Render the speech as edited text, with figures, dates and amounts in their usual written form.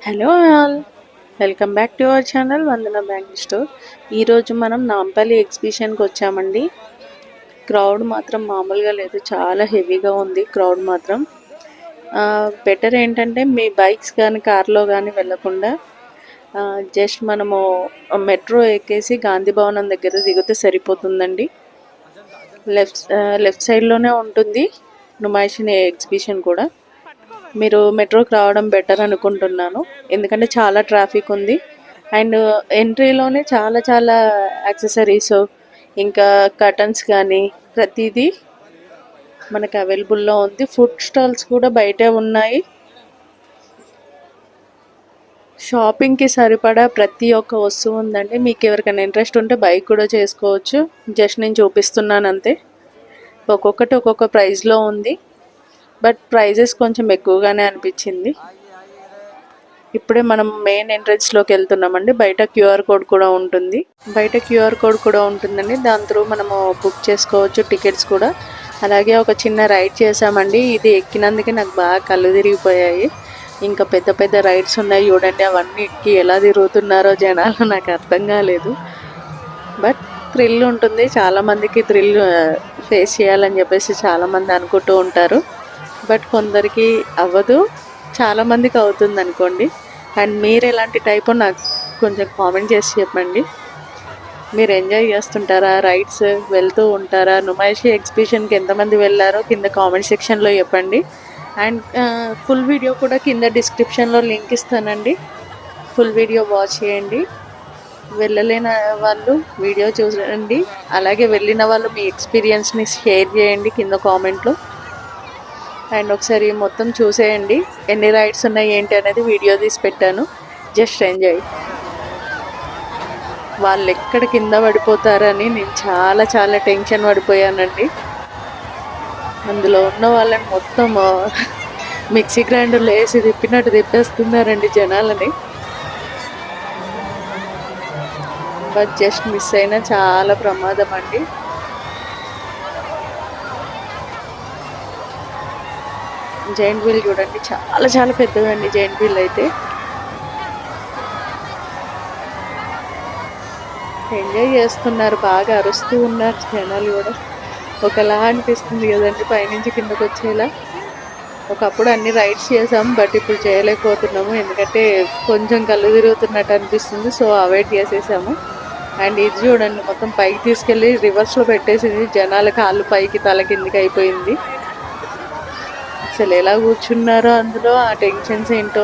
Hello all, welcome back to our channel Vandana bangle store. ఈరోజు మనం నాంపల్లి ఎగ్జిబిషన్కి వచ్చామండి. Crowd మాత్రం మామూలుగా లేదు, చాలా హెవీగా ఉంది క్రౌడ్ మాత్రం. బెటర్ ఏంటంటే మీ బైక్స్ కానీ కార్లో కానీ వెళ్ళకుండా జస్ట్ మనము మెట్రో ఎక్కేసి గాంధీ భవనం దగ్గర దిగితే సరిపోతుందండి. లెఫ్ట్ సైడ్లోనే ఉంటుంది నుమాయిషిని ఎగ్జిబిషన్ కూడా. మీరు మెట్రోకి రావడం బెటర్ అనుకుంటున్నాను, ఎందుకంటే చాలా ట్రాఫిక్ ఉంది. అండ్ ఎంట్రీలోనే చాలా చాలా యాక్సెసరీస్, ఇంకా కర్టన్స్ కానీ ప్రతిదీ మనకు అవైలబుల్లో ఉంది. ఫుడ్ స్టాల్స్ కూడా బయటే ఉన్నాయి. షాపింగ్కి సరిపడా ప్రతి ఒక్క వస్తువు ఉందండి. మీకు ఎవరికైనా ఇంట్రెస్ట్ ఉంటే బైక్ కూడా చేసుకోవచ్చు. జస్ట్ నేను చూపిస్తున్నాను అంతే. ఒక్కొక్కటి ఒక్కొక్క ప్రైస్లో ఉంది, బట్ ప్రైజెస్ కొంచెం ఎక్కువగానే అనిపించింది. ఇప్పుడే మనం మెయిన్ ఎంట్రన్స్లోకి వెళ్తున్నామండి. బయట క్యూఆర్ కోడ్ కూడా ఉంటుందండి. దాని త్రూ మనము బుక్ చేసుకోవచ్చు టికెట్స్ కూడా. అలాగే ఒక చిన్న రైడ్ చేసామండి. ఇది ఎక్కినందుకే నాకు బాగా కళ్ళు తిరిగిపోయాయి. ఇంకా పెద్ద పెద్ద రైడ్స్ ఉన్నాయి చూడండి, అవన్నీ ఎక్కి ఎలా తిరుగుతున్నారో జనాలు నాకు అర్థం కాలేదు. బట్ థ్రిల్ ఉంటుంది, చాలామందికి థ్రిల్ ఫేస్ చేయాలని చెప్పేసి చాలామంది అనుకుంటూ ఉంటారు. బట్ కొందరికి అవ్వదు, చాలామందికి అవుతుంది అనుకోండి. అండ్ మీరు ఎలాంటి టైప్ నాకు కొంచెం కామెంట్ చేసి చెప్పండి. మీరు ఎంజాయ్ చేస్తుంటారా, రైడ్స్ వెళ్తూ ఉంటారా? నుమాయిషి ఎగ్జిబిషన్కి ఎంతమంది వెళ్ళారో కింద కామెంట్ సెక్షన్లో చెప్పండి. అండ్ ఫుల్ వీడియో కూడా కింద డిస్క్రిప్షన్లో లింక్ ఇస్తానండి. ఫుల్ వీడియో వాచ్ చేయండి. వెళ్ళలేని వాళ్ళు వీడియో చూడండి. అలాగే వెళ్ళిన వాళ్ళు మీ ఎక్స్పీరియన్స్ని షేర్ చేయండి కింద కామెంట్లో. అండ్ ఒకసారి మొత్తం చూసేయండి, ఎన్ని రైడ్స్ ఉన్నాయి ఏంటి అనేది వీడియో తీసి పెట్టాను. Just enjoy. వాళ్ళు ఎక్కడ కింద పడిపోతారని నేను చాలా చాలా టెన్షన్ పడిపోయానండి. అందులో ఉన్న వాళ్ళని మొత్తం మిక్సీ గ్రైండర్లో వేసి తిప్పినట్టు తిప్పేస్తున్నారండి జనాలని. బట్ జస్ట్ మిస్ అయినా చాలా ప్రమాదం అండి. జైంట్ వీల్ చూడండి, చాలా చాలా పెద్దదండి జైంట్ వీల్ అయితే. ఎంజాయ్ చేస్తున్నారు, బాగా అరుస్తూ ఉన్నారు జనాలు కూడా. ఒకలా అనిపిస్తుంది కదండి పైనుంచి కిందకు వచ్చేలా. ఒకప్పుడు అన్ని రైడ్స్ చేసాం, బట్ ఇప్పుడు చేయలేకపోతున్నాము, ఎందుకంటే కొంచెం కళ్ళు తిరుగుతున్నట్టు అనిపిస్తుంది. సో అవాయిడ్ చేసేసాము. అండ్ ఇది చూడండి, మొత్తం పైకి తీసుకెళ్ళి రివర్స్లో పెట్టేసింది. జనాల కాళ్ళు పైకి తల కిందికి అయిపోయింది. అసలు ఎలా కూర్చున్నారో అందులో, ఆ టెన్షన్స్ ఏంటో.